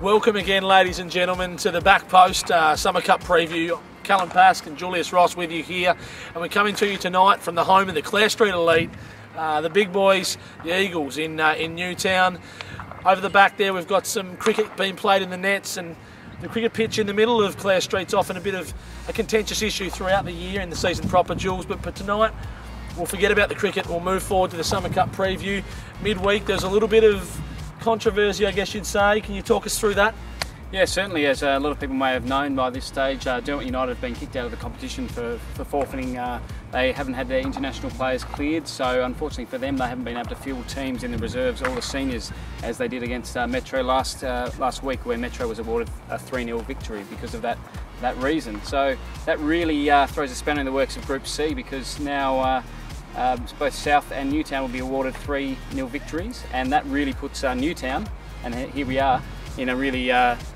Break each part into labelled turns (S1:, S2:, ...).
S1: Welcome again, ladies and gentlemen, to the Back Post Summer Cup preview. Callum Pask and Julius Ross with you here, and we're coming to you tonight from the home of the Clare Street Elite, the big boys, the Eagles in Newtown. Over the back there, we've got some cricket being played in the nets, and the cricket pitch in the middle of Clare Street's often a bit of a contentious issue throughout the year in the season proper, Jules. But tonight, we'll forget about the cricket. We'll move forward to the Summer Cup preview. Midweek, there's a little bit of controversy, I guess you'd say. Can you talk us through that?
S2: Yeah, certainly. As a lot of people may have known by this stage, Derwent United have been kicked out of the competition for forfeiting. They haven't had their international players cleared, so unfortunately for them, they haven't been able to field teams in the reserves or the seniors as they did against Metro last week, where Metro was awarded a 3-0 victory because of that reason. So that really throws a spanner in the works of Group C, because now both South and Newtown will be awarded 3-0 victories, and that really puts Newtown, and here we are, in a really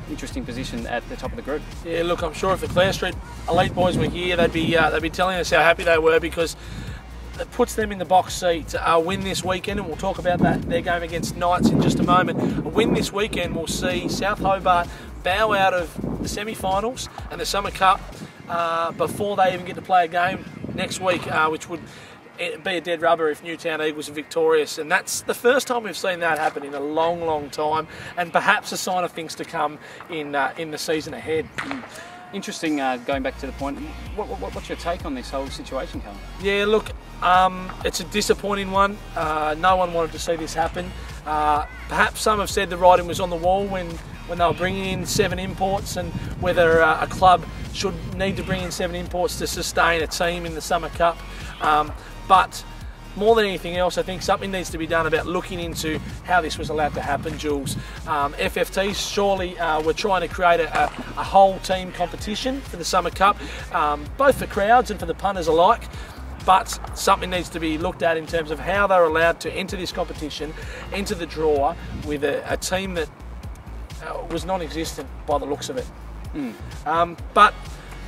S2: interesting position at the top of the group.
S1: Yeah, look, I'm sure if the Clare Street Elite boys were here, they'd be telling us how happy they were, because it puts them in the box seat. A win this weekend, and we'll talk about their game against Knights in just a moment. A win this weekend will see South Hobart bow out of the semi-finals and the Summer Cup before they even get to play a game next week, which would be a dead rubber if Newtown Eagles are victorious, and that's the first time we've seen that happen in a long time, and perhaps a sign of things to come in the season ahead.
S2: Interesting, going back to the point, what's your take on this whole situation, Callum?
S1: Yeah, look, it's a disappointing one. No one wanted to see this happen. Perhaps some have said the writing was on the wall when they were bringing in 7 imports, and whether a club should need to bring in 7 imports to sustain a team in the Summer Cup. But more than anything else, I think something needs to be done about looking into how this was allowed to happen, Jules. FFT surely we're trying to create a whole team competition for the Summer Cup, both for crowds and for the punters alike. But something needs to be looked at in terms of how they're allowed to enter this competition, enter the draw with a team that was non-existent by the looks of it. But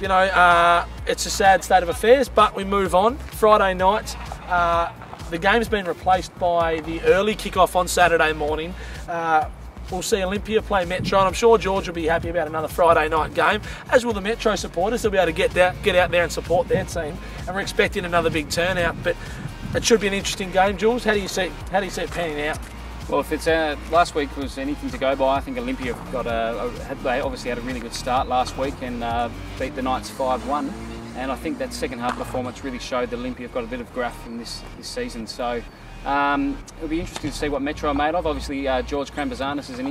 S1: you know, it's a sad state of affairs, but we move on. Friday night, the game's been replaced by the early kick-off on Saturday morning. We'll see Olympia play Metro, and I'm sure George will be happy about another Friday night game, as will the Metro supporters. They'll be able to get out there and support their team, and we're expecting another big turnout. But it should be an interesting game, Jules. How do you see it panning out?
S2: Well, if it's last week was anything to go by, I think Olympia they obviously had a really good start last week and beat the Knights 5-1, and I think that second half performance really showed that Olympia have got a bit of graft in this season. So it'll be interesting to see what Metro are made of. Obviously, George Krambazanis is an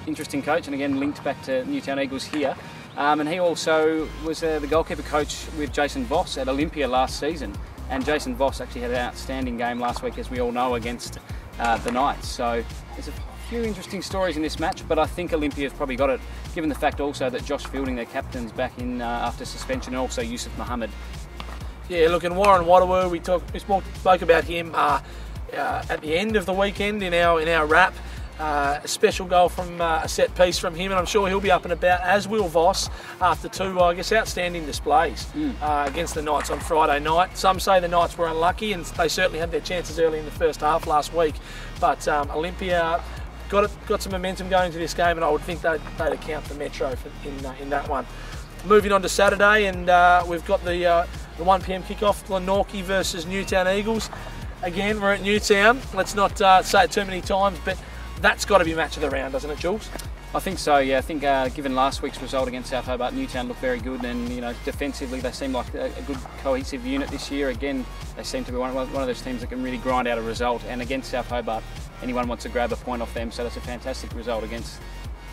S2: interesting coach, and again linked back to Newtown Eagles here, and he also was the goalkeeper coach with Jason Voss at Olympia last season, and Jason Voss actually had an outstanding game last week, as we all know, against the Knights. So there's a few interesting stories in this match, but I think Olympia's probably got it, given the fact also that Josh Fielding, their captain's back in after suspension, and also Yusuf Mohammed.
S1: Yeah, look, and Warren Waterworth, we spoke about him at the end of the weekend in our wrap. A special goal from a set piece from him, and I'm sure he'll be up and about, as will Voss, after 2, I guess, outstanding displays against the Knights on Friday night. Some say the Knights were unlucky, and they certainly had their chances early in the first half last week, but Olympia got some momentum going into this game, and I would think they'd account for Metro in that one. Moving on to Saturday, and we've got the 1 PM kickoff, Glenorchy versus Newtown Eagles. Again, we're at Newtown. Let's not say it too many times, but that's got to be match of the round, doesn't it, Jules?
S2: I think so, yeah. I think given last week's result against South Hobart, Newtown looked very good, and you know, defensively they seem like a good cohesive unit this year. Again, they seem to be one of those teams that can really grind out a result, and against South Hobart, anyone wants to grab a point off them, so that's a fantastic result against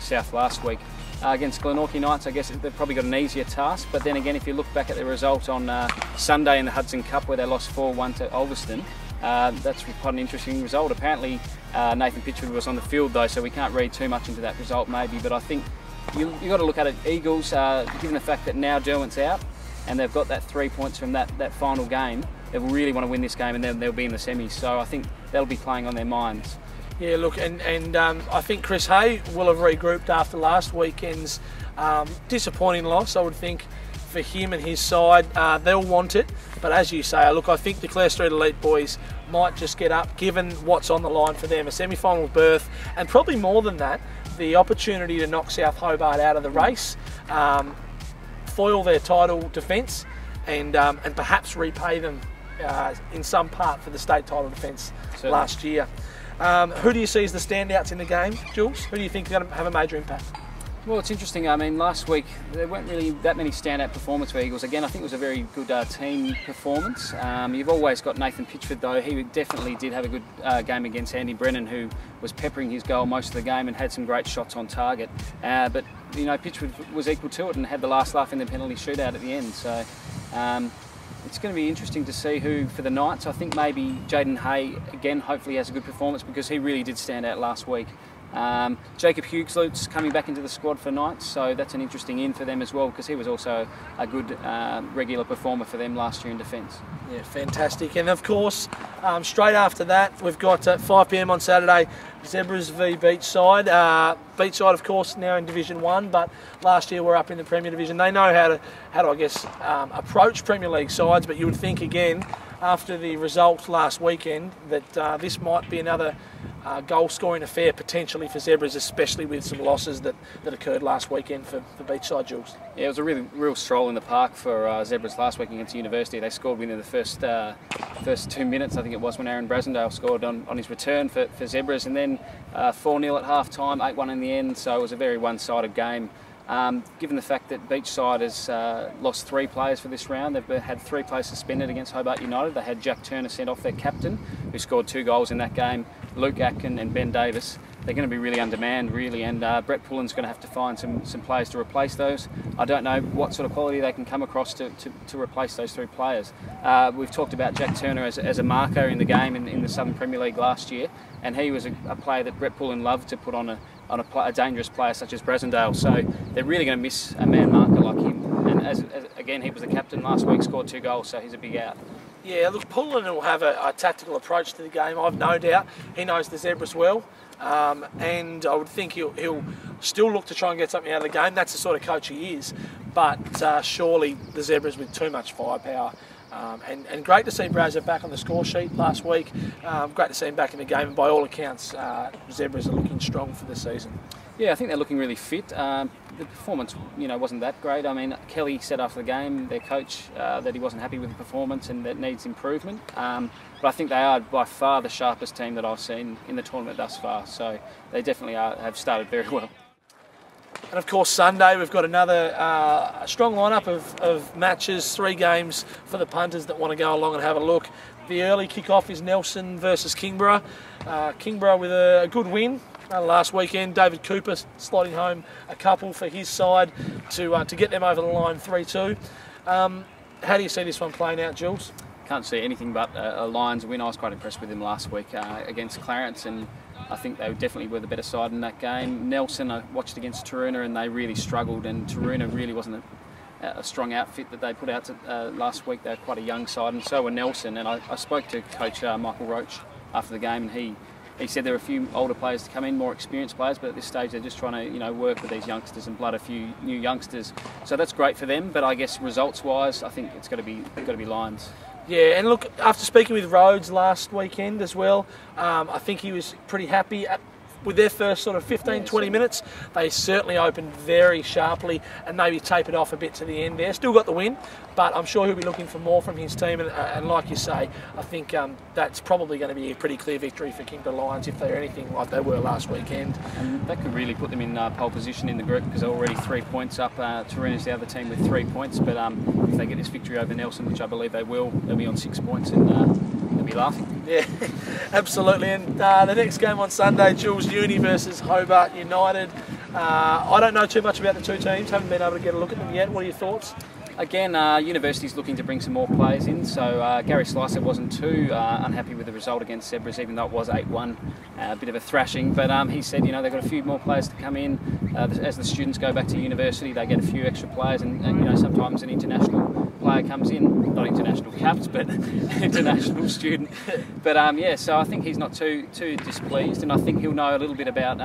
S2: South last week. Against Glenorchy Knights, I guess they've probably got an easier task, but then again, if you look back at the result on Sunday in the Hudson Cup, where they lost 4-1 to Ulverston, that's quite an interesting result. Apparently Nathan Pitchford was on the field though, so we can't read too much into that result maybe, but I think you've got to look at it, Eagles, given the fact that now Derwent's out and they've got that 3 points from that final game, they really want to win this game, and then they'll be in the semis, so I think that'll be playing on their minds.
S1: Yeah, look, and I think Chris Hay will have regrouped after last weekend's disappointing loss, I would think, for him and his side. They'll want it, but as you say, look, I think the Clare Street Elite boys might just get up, given what's on the line for them, a semi-final berth, and probably more than that, the opportunity to knock South Hobart out of the race, foil their title defence, and perhaps repay them in some part for the state title defence last year. Who do you see as the standouts in the game, Jules? Who do you think are going to have a major impact?
S2: Well, it's interesting. I mean, last week there weren't really that many standout performances for Eagles. Again, I think it was a very good team performance. You've always got Nathan Pitchford, though. He definitely did have a good game against Andy Brennan, who was peppering his goal most of the game and had some great shots on target. But you know, Pitchford was equal to it and had the last laugh in the penalty shootout at the end. So it's going to be interesting to see who for the Knights. I think maybe Jaden Hay again. Hopefully, has a good performance because he really did stand out last week. Jacob Hughes coming back into the squad for Knights, so that's an interesting in for them as well because he was also a good regular performer for them last year in defence.
S1: Yeah, fantastic. And of course, straight after that, we've got at 5 p.m. on Saturday, Zebras v Beachside. Beachside, of course, now in Division 1, but last year we're up in the Premier Division. They know how to I guess, approach Premier League sides, but you would think again, after the result last weekend, that this might be another goal-scoring affair potentially for Zebras, especially with some losses that occurred last weekend for Beachside, Jules.
S2: Yeah, it was a real stroll in the park for Zebras last week against University. They scored within the first 2 minutes, I think it was, when Aaron Brasendale scored on his return for Zebras, and then 4-0 at half-time, 8-1 in the end, so it was a very one-sided game. Given the fact that Beachside has lost 3 players for this round, they've had 3 players suspended against Hobart United. They had Jack Turner sent off, their captain, who scored 2 goals in that game, Luke Atkin and Ben Davis. They're going to be really undermanned, really, and Brett Pullen's going to have to find some players to replace those. I don't know what sort of quality they can come across to replace those 3 players. We've talked about Jack Turner as a marker in the game in the Southern Premier League last year, and he was a player that Brett Pullen loved to put on a dangerous player such as Brasendale. So they're really going to miss a man marker like him. And again, he was the captain last week, scored 2 goals, so he's a big out.
S1: Yeah, look, Pullen will have a tactical approach to the game, I've no doubt. He knows the Zebras well, and I would think he'll still look to try and get something out of the game. That's the sort of coach he is, but surely the Zebras with too much firepower. And great to see Brazza back on the score sheet last week. Great to see him back in the game, and by all accounts, Zebras are looking strong for the season. Yeah,
S2: I think they're looking really fit. The performance, wasn't that great. I mean, Kelly said after the game, their coach, that he wasn't happy with the performance and that needs improvement. But I think they are by far the sharpest team that I've seen in the tournament thus far. So they definitely have started very well.
S1: And of course, Sunday we've got another strong lineup of matches, 3 games for the punters that want to go along and have a look. The early kick-off is Nelson versus Kingborough. Kingborough with a good win last weekend. David Cooper sliding home a couple for his side to get them over the line 3-2. How do you see this one playing out, Jules?
S2: Can't see anything but a Lions win. I was quite impressed with them last week against Clarence, and I think they definitely were the better side in that game. Nelson, I watched against Taroona and they really struggled, and Taroona really wasn't a strong outfit that they put out last week. They were quite a young side, and so were Nelson. And I spoke to Coach Michael Roach after the game, and he said there are a few older players to come in, more experienced players, but at this stage they're just trying to work with these youngsters and blood a few new youngsters. So that's great for them, but I guess results-wise, I think it's got to be Lions. Yeah, and look, after speaking with Rhodes last weekend as well, I think he was pretty happy with their first sort of 15-20 minutes. They certainly opened very sharply and maybe tapered off a bit to the end there. Still got the win, but I'm sure he'll be looking for more from his team. And like you say, I think that's probably going to be a pretty clear victory for Kingborough Lions if they're anything like they were last weekend. And that could really put them in pole position in the group because they're already 3 points up. Taroona's the other team with 3 points, but if they get this victory over Nelson, which I believe they will, they'll be on 6 points and they'll be laughing. Yeah, absolutely. And the next game on Sunday, Jules, Uni versus Hobart United. I don't know too much about the 2 teams, haven't been able to get a look at them yet. What are your thoughts? Again, University's looking to bring some more players in, so Gary Slicer wasn't too unhappy with the result against Zebras, even though it was 8-1, a bit of a thrashing, but he said, they've got a few more players to come in. As the students go back to university, they get a few extra players, and sometimes an international player comes in, not international caps, but international student. But yeah, so I think he's not too displeased, and I think he'll know a little bit about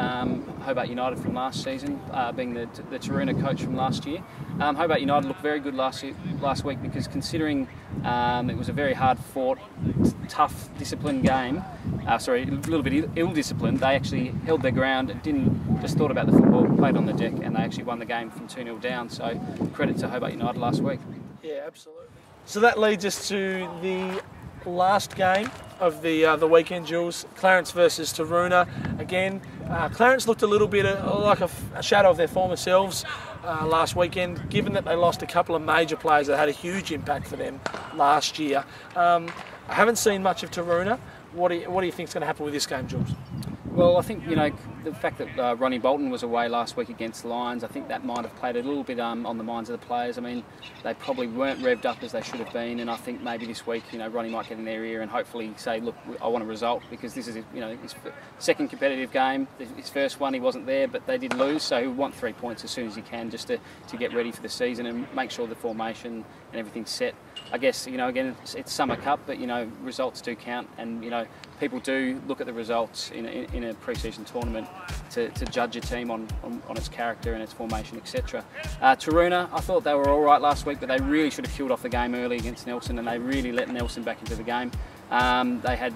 S2: Hobart United from last season, being the Taroona coach from last year. Hobart United looked very good last week, because considering it was a very hard-fought, tough, disciplined game. Sorry, a little bit ill-disciplined. They actually held their ground, didn't just thought about the football, played on the deck, and they actually won the game from 2-0 down. So credit to Hobart United last week.
S1: Yeah, absolutely. So that leads us to the last game of the weekend, Jules. Clarence versus Taroona. Again, Clarence looked a little bit like a shadow of their former selves last weekend, given that they lost a couple of major players that had a huge impact for them last year. I haven't seen much of Taroona. What do you think is going to happen with this game, Jules?
S2: Well, I think, you know, the fact that Ronnie Bolton was away last week against the Lions, I think that might have played a little bit on the minds of the players. I mean, they probably weren't revved up as they should have been, and I think maybe this week, you know, Ronnie might get in their ear and hopefully say, look, I want a result, because this is, you know, his second competitive game. His first one, he wasn't there, but they did lose, so he'll want 3 points as soon as he can, just to get ready for the season and make sure the formation and everything's set. I guess, you know, again, it's Summer Cup, but, you know, results do count, and, you know, people do look at the results in a pre-season tournament to judge a team on its character and its formation, etc. Taroona, I thought they were all right last week, but they really should have killed off the game early against Nelson, and they really let Nelson back into the game. They had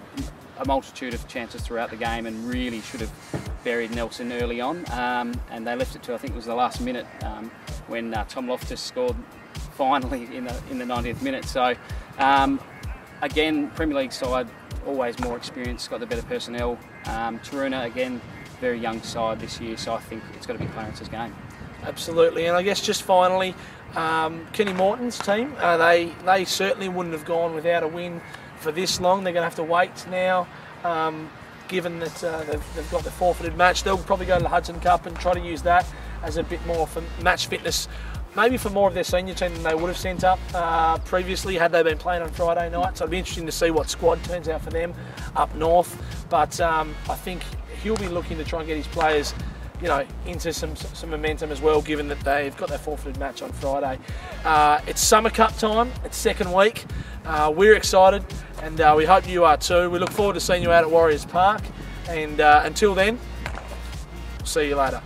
S2: a multitude of chances throughout the game and really should have buried Nelson early on, and they left it to, I think it was the last minute, when Tom Loftus scored finally in the 90th minute. So again, Premier League side, always more experienced, got the better personnel. Taroona, again, very young side this year, so I think it's got to be Clarence's game.
S1: Absolutely, and I guess just finally, Kenny Morton's team, they certainly wouldn't have gone without a win for this long. They're going to have to wait now, given that they've got the forfeited match. They'll probably go to the Hudson Cup and try to use that as a bit more for match fitness, maybe for more of their senior team than they would have sent up previously had they been playing on Friday night. So it'll be interesting to see what squad turns out for them up north. But I think he'll be looking to try and get his players, you know, into some momentum as well, given that they've got their forfeited match on Friday. It's Summer Cup time. It's second week. We're excited, and we hope you are too. We look forward to seeing you out at Warriors Park. And until then, see you later.